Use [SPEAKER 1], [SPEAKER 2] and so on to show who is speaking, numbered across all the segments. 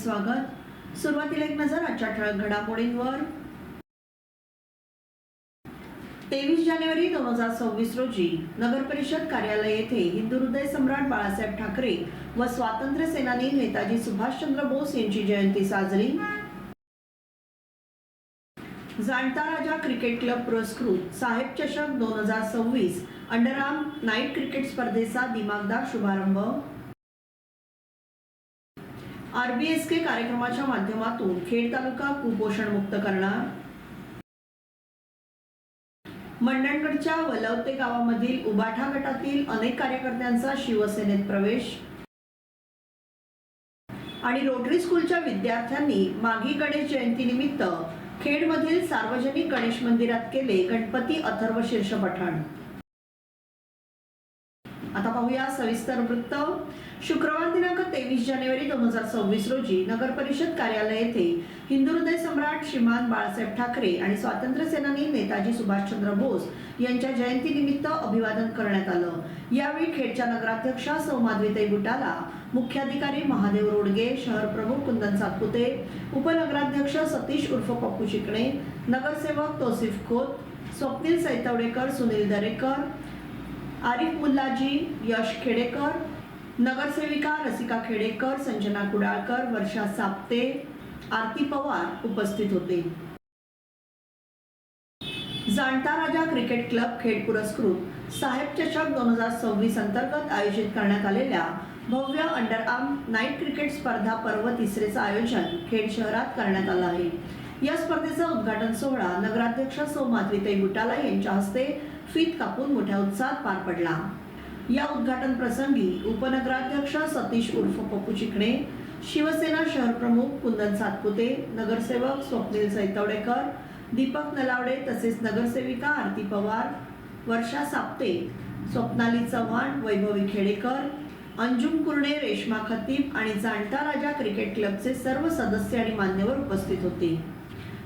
[SPEAKER 1] स्वागत। सुरुवातीला एक नजर आजच्या ठळक घडामोडींवर। 23 जानेवारी 2026 रोजी नगर परिषद कार्यालय येथे हिंदू हृदय सम्राट बाळासाहेब ठाकरे व स्वातंत्र्य सेनानी नेताजी सुभाषचंद्र बोस यांची जयंती साजरी। जाणता राजा क्रिकेट क्लब पुरस्कृत साहेब चषक 2026 अंडरआर्म नाईट क्रिकेट स्पर्धेचा दिमागदार शुभारंभ। आरबीएसके कार्यक्रमाच्या माध्यमातून खेड तालुका कुपोषण मुक्त करणार। मंडणगडच्या वलवते गावामधील उबाठा गटातील अनेक कार्यकर्त्यांचा शिवसेनेत प्रवेश। आणि रोटरी स्कूलच्या विद्यार्थ्यांनी माघी गणेश जयंती निमित्त खेडमधील सार्वजनिक गणेश मंदिरात केले गणपती अथर्व शीर्ष पठण। आता पाहूया सविस्तर वृत्त। शुक्रवार दिनांक 23 जानेवारी 2026 रोजी नगर परिषद कार्यालय येथे हिंदू हृदय सम्राट श्रीमान बाळासाहेब ठाकरे आणि स्वातंत्र्य सेनानी नेताजी सुभाषचंद्र बोस यांच्या जयंतीनिमित्त अभिवादन करण्यात आलं। यावेळी खेडच्या नगराध्यक्षा सौ माधवीताई बुटाला, मुख्याधिकारी महादेव रोडगे, शहर प्रमुख कुंदन सातपुते, उपनगराध्यक्ष सतीश उर्फ पप्पू चिकणे, नगरसेवक तौसिफ खोत, स्वप्नील सैतवडेकर, सुनील दरेकर, आरिफ मुल्लाजी, यश खेडेकर, नगरसेविका रसिका खेडेकर, संजना कुडाळकर, वर्षा साप्ते, आरती पवार उपस्थित होते। जाणता राजा क्रिकेट क्लब खेड पुरस्कृत साहेब चषक 2026 अंतर्गत आयोजित करण्यात आलेल्या भव्य अंडरआर्म नाईट क्रिकेट स्पर्धा पर्व तिसरेचं आयोजन खेड शहरात करण्यात आलं आहे। या स्पर्धेचा उद्घाटन सोहळा नगराध्यक्ष सौ माधवीताई बुटाला यांच्या हस्ते फीत कापून मोठ्या उत्साहात पार पडला। या उद्घाटन प्रसंगी उपनगराध्यक्ष सतीश उर्फ पप्पू चिकणे, शिवसेना शहर प्रमुख कुंदन सातपुते, नगरसेवक स्वप्नील सैतवडेकर, दीपक नलावडे तसेच नगरसेविका आरती पवार, वर्षा साप्ते, स्वप्नाली चव्हाण, वैभवी खेडेकर, अंजुम कुर्णे, रेश्मा खतीब आणि जाणता राजा क्रिकेट क्लबचे सर्व सदस्य आणि मान्यवर उपस्थित होते।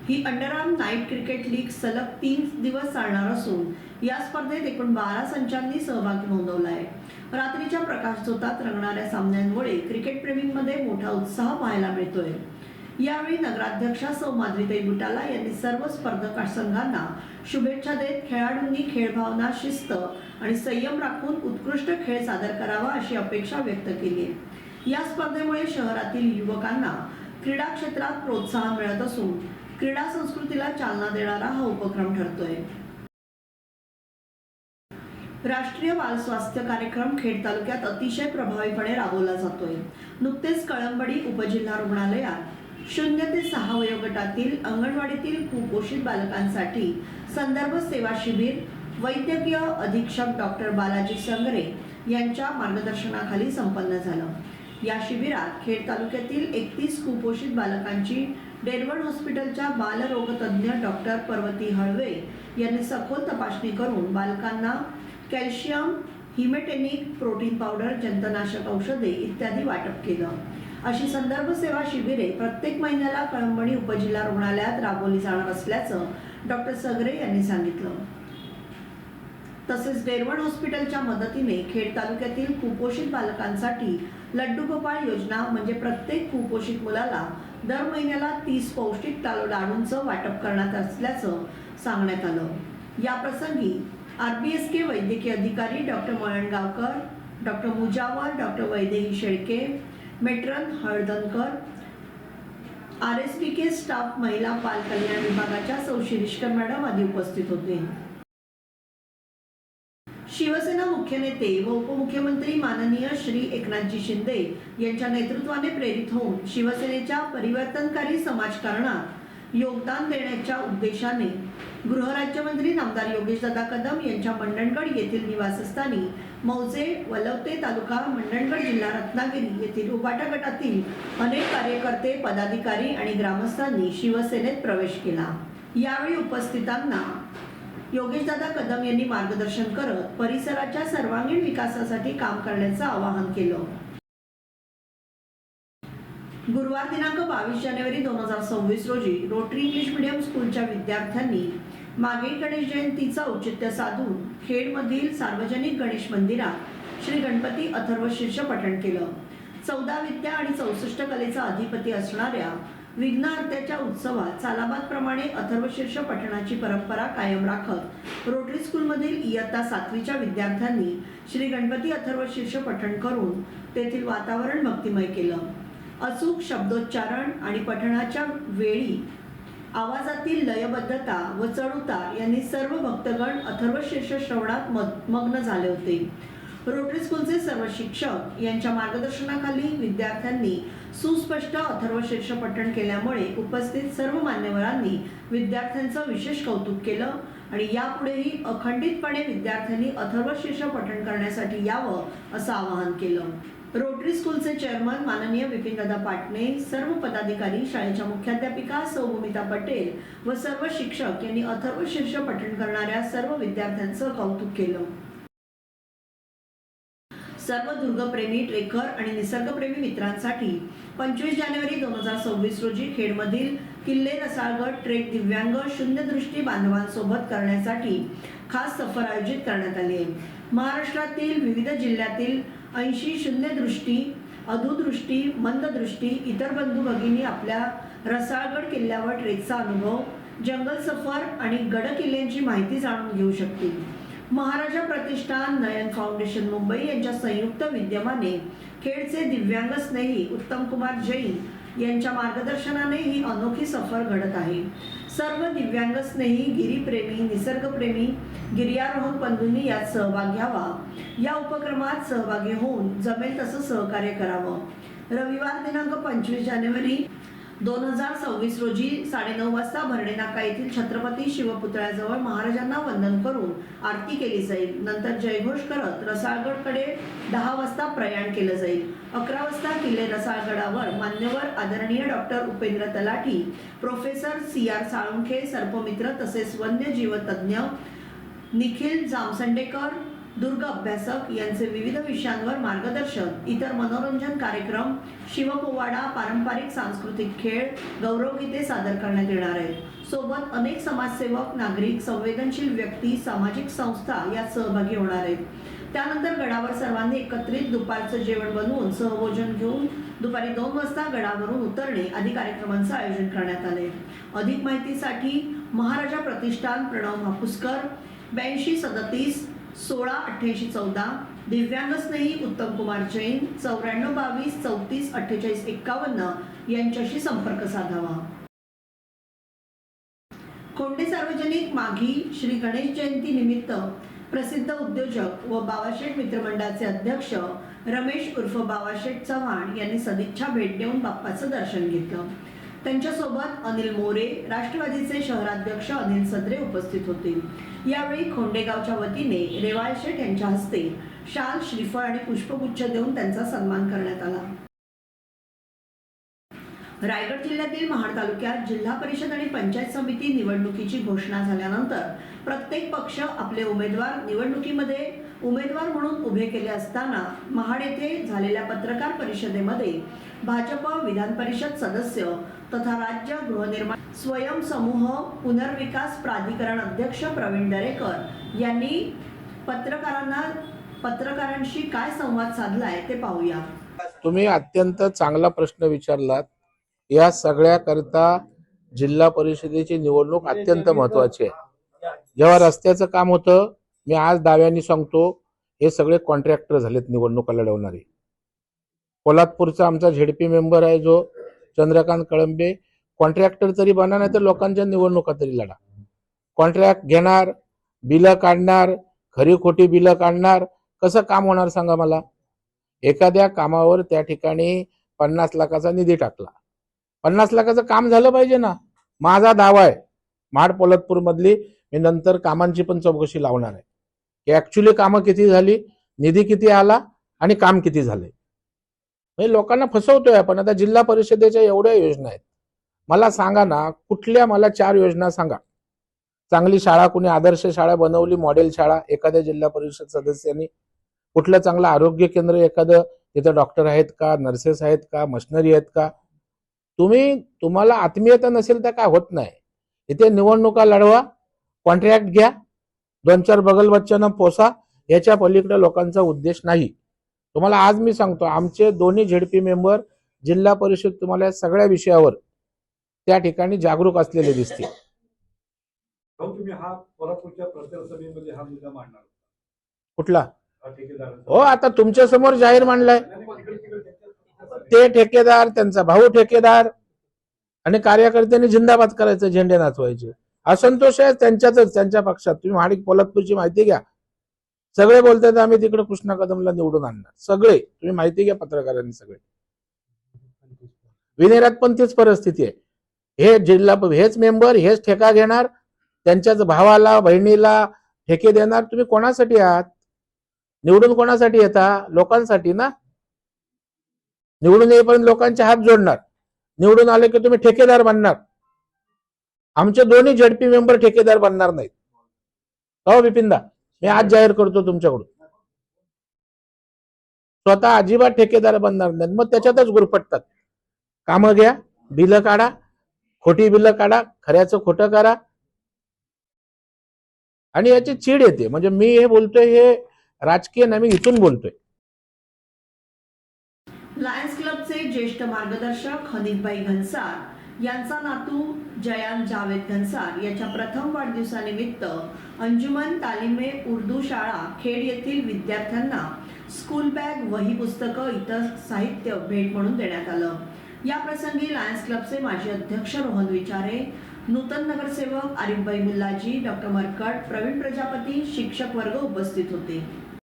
[SPEAKER 1] ही अंडरआर्म नाईट क्रिकेट लीग सलग 3 दिवस चालणार असून या स्पर्धेत एकूण 12 संचांनी सहभाग नोंदवला आहे। रात्रीच्या प्रकाशझोतात रंगणाऱ्या सामन्यांमुळे क्रिकेट प्रेमींमध्ये मोठा उत्साह पाहायला मिळतोय। यावेळी नगराध्यक्षा सौ माधवीताई बुटाला यांनी सर्व स्पर्धक संघांना शुभेच्छा देत खेळाडूंनी खेळभावना, शिस्त आणि संयम राखून उत्कृष्ट खेळ सादर करावा अशी अपेक्षा व्यक्त केली आहे। या स्पर्धेमुळे शहरातील युवकांना क्रीडा क्षेत्रात प्रोत्साहन मिळत असून क्रीडा संस्कृतीला चालना देणारा हा उपक्रम ठरतोय। राष्ट्रीय बाल स्वास्थ्य कार्यक्रम खेड तालुक्यात अतिशय प्रभावीपणे राबवला जातोय। नुकतेच कळंबडी उपजिल्हा रुग्णालयात 0 ते 6 वयोगटातील अंगणवाडीतील कुपोषित बालकांसाठी संदर्भ सेवा शिबिर वैद्यकीय अधीक्षक डॉक्टर बालाजी संगरे यांच्या मार्गदर्शनाखाली संपन्न झालं। या शिबिरात खेड तालुक्यातील 31 कुपोषित बालकांची डेरवण हॉस्पिटलच्या बालरोगतज्ञ डॉक्टर पर्वती हळवे यांनी सखोल तपासणी करून बालकांना कॅल्शियम, हिमेटेनिक, प्रोटीन पावडर, जंतनाशक औषधे इत्यादी वाटप केलं। अशी संदर्भ सेवा शिबिरे प्रत्येक महिन्याला कळंबडी उपजिल्हा रुग्णालयात राबवली जाणार असल्याचं डॉक्टर सगरे यांनी सांगितलं। तसेच डेरवण हॉस्पिटलच्या मदतीने खेड तालुक्यातील कुपोषित बालकांसाठी लड्डू गोपाळ योजना म्हणजे प्रत्येक कुपोषित मुलाला दर महिन्याला 30 पौष्टिक लाडूंचं वाटप करण्यात असल्याचं सांगण्यात आलं। या प्रसंगी आरबीएसके वैद्यकीय अधिकारी doctor Malangaonkar, doctor Mujawar, doctor Vaidehi Shelke, matron Haldankar, RSPK staff, महिला बाल कल्याण विभागाच्या सौ शिरीषकर मॅडम आदी उपस्थित होते। शिवसेना मुख्य नेते व उपमुख्यमंत्री माननीय श्री एकनाथजी शिंदे यांच्या नेतृत्वाने प्रेरित होऊन शिवसेनेच्या परिवर्तनकारी समाजकारणात योगदान देण्याच्या उद्देशाने गृहराज्यमंत्री नामदार योगेशदादा कदम यांच्या मंडणगड येथील निवासस्थानी मौजे, वलवते तालुका, मंडणगड जिल्हा रत्नागिरी येथील उबाटा गटातील अनेक कार्यकर्ते, पदाधिकारी आणि ग्रामस्थांनी शिवसेनेत प्रवेश केला। यावेळी उपस्थितांना योगेशदादा कदम यांनी मार्गदर्शन करत परिसराच्या सर्वांगीण विकासासाठी काम करण्याचं आवाहन केलं। गुरुवार दिनांक 22 जानेवारी 2026 रोजी रोटरी इंग्लिश मीडियम स्कूलच्या विद्यार्थ्यांनी माघी गणेश जयंतीचं औचित्य साधून खेडमधील सार्वजनिक गणेश मंदिरात श्री गणपती अथर्व शीर्ष पठण केलं। 14 विद्या आणि 64 कलेचा अधिपती असणाऱ्या विघ्नहर्त्याच्या उत्सवात सालाबादप्रमाणे अथर्वशीर्ष पठणाची परंपरा कायम राखत रोटरी स्कूलमधील इयत्ता 7वीच्या विद्यार्थ्यांनी श्री गणपती अथर्वशीर्ष पठण करून तेथील वातावरण भक्तिमय केलं. अचूक शब्दोच्चारण आणि पठणाच्या वेळी आवाजातील लयबद्धता व चढउतार यांनी सर्व भक्तगण अथर्वशीर्ष श्रवणात मग्न झाले होते. रोटरी स्कूलचे सर्व शिक्षक यांच्या मार्गदर्शनाखाली विद्यार्थ्यांनी सुस्पष्ट अथर्वशीर्ष पठण केल्यामुळे उपस्थित सर्व मान्यवरांनी विद्यार्थ्यांचं विशेष कौतुक केलं आणि यापुढेही अखंडितपणे विद्यार्थ्यांनी अथर्वशीर्ष पठण करण्यासाठी यावं असं आवाहन केलं. रोटरी स्कूलचे चेअरमन माननीय विपिनदादा पाटणे, सर्व पदाधिकारी, शाळेच्या मुख्याध्यापिका सौमिता पटेल व सर्व शिक्षक यांनी अथर्वशीर्ष पठण करणाऱ्या सर्व विद्यार्थ्यांचं कौतुक केलं. सर्व दुर्गप्रेमी, ट्रेकर आणि निसर्गप्रेमी मित्रांसाठी 25 जानेवारी 2026 रोजी खेडमधील किल्ले रसाळगड ट्रेक दिव्यांग शून्य दृष्टी बांधवांसोबत करण्यासाठी खास सफर आयोजित करण्यात आली आहे. महाराष्ट्रातील विविध जिल्ह्यातील 80 शून्य दृष्टी, अधोदृष्टी, मंददृष्टी इतर बंधू भगिनी आपल्या रसाळगड किल्ल्यावर ट्रेकचा अनुभव, जंगल सफर आणि गड किल्ल्यांची माहिती जाणून घेऊ शकतील. महाराजा प्रतिष्ठान, नयन फाउंडेशन मुंबई यांच्या संयुक्त विद्यमाने खेडचे दिव्यांग स्नेही उत्तम कुमार जैन यांच्या मार्गदर्शनाने ही अनोखी सफर घडत आहे. सर्व दिव्यांग स्नेही, गिरीप्रेमी, निसर्गप्रेमी, गिर्यारोहक बंधूंनी यात सहभाग घ्यावा. या उपक्रमात सहभागी होऊन जमेल तसं सहकार्य करावं. रविवार दिनांक 25 जानेवारी 2026 रोजी 9:30 वाजता भरणे नाका येथील छत्रपती शिवपुतळ्याजवळ महाराजांना वंदन करून आरती केली जाईल. नंतर जयघोष करत रसाळगडकडे 10 वाजता प्रयाण केलं जाईल. 11 वाजता किल्ले रसाळगडावर मान्यवर आदरणीय डॉक्टर उपेंद्र तलाठी, प्रोफेसर CR साळुंखे, सर्पमित्र तसेच वन्यजीव तज्ज्ञ निखिल जामसंडेकर, दुर्ग अभ्यासक यांचे विविध विषयांवर मार्गदर्शन, इतर मनोरंजन कार्यक्रम, शिवपोवाडा, पारंपरिक सांस्कृतिक खेळ, गौरवगीते सादर करण्यात येणार आहेत. सोबत अनेक समाजसेवक, नागरिक, संवेदनशील व्यक्ती, सामाजिक संस्था यात सहभागी होणार आहेत. त्यानंतर गडावर सर्वांनी एकत्रित दुपारचं जेवण बनवून सहभोजन घेऊन दुपारी 2 वाजता गडावरून उतरणे आदी कार्यक्रमांचं आयोजन करण्यात आले. अधिक माहितीसाठी महाराजा प्रतिष्ठान, प्रणव म्हापुसकर, 82 37 16 88 14, दिव्यांग स्नेही उत्तम कुमार जैन 94 22 34 48 51 यांच्याशी संपर्क साधावा. खोंडे सार्वजनिक माघी श्री गणेश जयंती निमित्त प्रसिद्ध उद्योजक व बावाशेठ मित्रमंडळाचे अध्यक्ष रमेश उर्फ बावाशेठ चव्हाण यांनी सदिच्छा भेट देऊन बाप्पाचं दर्शन घेतलं. त्यांच्यासोबत अनिल मोरे, राष्ट्रवादीचे शहराध्यक्ष अनिल सदरे उपस्थित होते. यावेळी खोंडेगावच्या वतीने रेवाळ शेठ यांच्या हस्ते शाल, श्रीफळ आणि पुष्पगुच्छ देऊन त्यांचा सन्मान करण्यात आला. रायगड जिल्ह्यातील महाड तालुक्यात जिल्हा परिषद आणि पंचायत समिती निवडणुकीची घोषणा झाल्यानंतर प्रत्येक पक्ष आपले उमेदवार निवडणुकीमध्ये उमेदवार म्हणून उभे केले असताना महाड येथे झालेल्या पत्रकार परिषदेमध्ये भाजप विधान परिषद सदस्य तथा राज्य गृहनिर्माण स्वयंसमूह पुनर्विकास प्राधिकरण अध्यक्ष प्रवीण दरेकर यांनी पत्रकारांशी काय संवाद साधलाय ते पाहूया.
[SPEAKER 2] तुम्ही अत्यंत चांगला प्रश्न विचारलात. या सगळ्याकरता जिल्हा परिषदेची निवडणूक अत्यंत महत्वाची आहे. जेव्हा रस्त्याचं काम होतं, मी आज दाव्याने सांगतो, हे सगळे कॉन्ट्रॅक्टर झालेत निवडणुका लढवणारे. पोलादपूरचा आमचा झेडपी मेंबर आहे जो चंद्रकांत कळंबे, कॉन्ट्रॅक्टर तरी बना, नाही तर लोकांच्या निवडणुका तरी लढा. कॉन्ट्रॅक्ट घेणार, बिलं काढणार, खरी खोटी बिलं काढणार, कसं काम होणार सांगा मला. एखाद्या कामावर त्या ठिकाणी 50 लाखाचा निधी टाकला, 50 लाखाचं काम झालं पाहिजे ना. माझा दावा आहे महाड पोलादपूर मधली, मी नंतर कामांची पण चौकशी लावणार आहे की ऍक्च्युली कामं किती झाली, निधी किती आला आणि काम किती झाले. म्हणजे लोकांना फसवतोय आपण. आता जिल्हा परिषदेच्या एवढ्या योजना आहेत, मला सांगा ना, कुठल्या मला 4 योजना सांगा. चांगली शाळा कुणी आदर्श शाळा बनवली, मॉडेल शाळा एखाद्या जिल्हा परिषद सदस्यांनी, कुठलं चांगलं आरोग्य केंद्र एखादं, तिथं डॉक्टर आहेत का, नर्सेस आहेत का, मशिनरी आहेत का. तुम्हाला आत्मीयता नसेल तर काय होत नाही. इथे निवडणुका लढवा, कॉन्ट्रॅक्ट घ्या, 2-4 बगल बच्चांना पोसा, याच्या पलीकडे लोकांचा उद्देश नाही. तुम्हाला आज मी सांगतो, आमचे दोन्ही झेडपी मेंबर जिल्हा परिषद तुम्हाला या सगळ्या विषयावर त्या ठिकाणी जागरूक असलेले दिसतील.
[SPEAKER 3] तुम्ही हा कोल्हापूरच्या प्रचार सभेमध्ये हा मुद्दा मांडणार
[SPEAKER 2] कुठला?
[SPEAKER 3] हा ठेकेदार
[SPEAKER 2] हो, आता तुमच्या समोर जाहीर मांडलाय. ते ठेकेदार, त्यांचा भाऊ ठेकेदार आणि कार्यकर्त्यांनी जिंदाबाद करायचं, झेंडे नाचवायचे. असंतोष आहे त्यांच्यातच, त्यांच्या पक्षात. तुम्ही महाडिक पोलादपूरची माहिती घ्या. सगळे बोलतात आम्ही तिकडे कृष्णा कदमला निवडून आणणार. सगळे तुम्ही माहिती घ्या, पत्रकारांनी सगळे. विनेरात पण तीच परिस्थिती आहे. हे जिल्हा हेच मेंबर हेच ठेका घेणार, त्यांच्याच भावाला बहिणीला ठेके देणार. तुम्ही कोणासाठी आहात? निवडून कोणासाठी येता? लोकांसाठी ना. निवडून येईपर्यंत लोकांचे हात जोडणार, निवडून आले की तुम्ही ठेकेदार बनणार. आमचे दोन्ही झेडपी मेंबर ठेकेदार बनणार नाहीत. हो बिपिनदा, मी आज जाहीर करतो तुमच्याकडून, स्वतः अजिबात ठेकेदार बनणार नाहीत. मग त्याच्यातच गुरफटतात. कामं घ्या, बिलं काढा, खोटी बिलं काढा, खऱ्याचं खोटं करा, आणि याची चीड येते. म्हणजे मी हे बोलतोय हे राजकीय नाही, मी इथून बोलतोय.
[SPEAKER 1] लायन्स क्लबचे ज्येष्ठ मार्गदर्शक हनीफभाई घनसार यांचा नातू जयान जावेद घनसार याच्या प्रथम वाढदिवसानिमित्त अंजुमन तालीमे उर्दू शाळा खेड येथील विद्यार्थ्यांना स्कूल बॅग, वही पुस्तकं, इतर साहित्य भेट म्हणून देण्यात आलं. या प्रसंगी लायन्स क्लबचे माजी अध्यक्ष रोहन विचारे, नूतन नगरसेवक आरिफभाई मुल्लाजी, डॉक्टर मरकट, प्रवीण प्रजापती, शिक्षक वर्ग उपस्थित होते.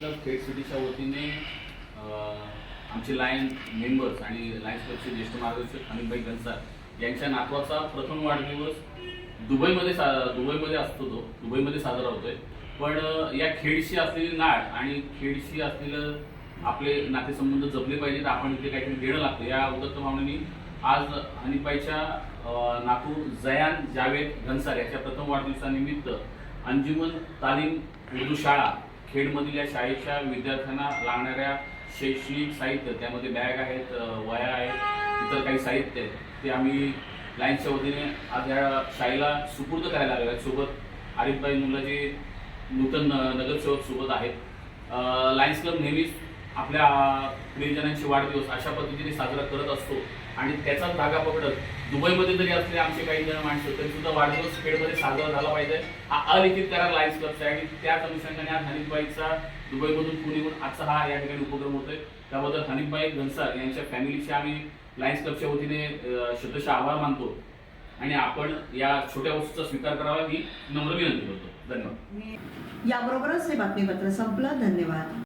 [SPEAKER 4] खेड सिटीच्या वतीने आमचे लायन मेंबर्स आणि लायन्स क्लबचे ज्येष्ठ मार्गदर्शक हनीफभाई घनसार यांच्या नातवाचा प्रथम वाढदिवस दुबईमध्ये असतो. तो दुबईमध्ये साजरा होतोय. पण या खेडशी असलेली नाळ आणि खेडशी असलेलं आपले नातेसंबंध जपले पाहिजेत. आपण इथे काहीतरी देणं लागतं. या उदत्त भावनेने आज हनीफभाईच्या नातू जयान जावेद घनसार याच्या प्रथम वाढदिवसानिमित्त अंजुमन तालीम उर्दू शाळा खेडमधील या शाळेच्या विद्यार्थ्यांना लागणाऱ्या शैक्षणिक साहित्य, त्यामध्ये बॅग आहेत, वह्या आहेत, इतर काही साहित्य आहेत, ते आम्ही लायन्सच्या वतीने आज या शाळेला सुपूर्द करायला आलेलो आहे. सोबत आरिफभाई मुल्लाजी नूतन नगरसेवक सोबत आहेत. लायन्स क्लब नेहमीच आपल्या प्रियजनांचे वाढदिवस अशा पद्धतीने साजरा करत असतो आणि त्याचाच धागा पकडत दुबईमध्ये जरी असले आमचे काही जण माणसं तरी सुद्धा वाढदिवस खेडमध्ये साजरा झाला पाहिजे हा अलिखित करार लायन्स क्लबचा आहे. आणि त्याच अनुषंगाने आज हनीफभाईचा दुबईमधून पुण्याहून आजचा हा या ठिकाणी उपक्रम होतोय. त्याबद्दल हनीफभाई घनसार यांच्या फॅमिलीचे आम्ही लायन्स क्लबच्या वतीने शतशः आभार मानतो आणि आपण या छोट्या वस्तूचा स्वीकार करावा ही नम्र विनंती करतो. धन्यवाद.
[SPEAKER 1] याबरोबरच हे बातमीपत्र संपलं. धन्यवाद.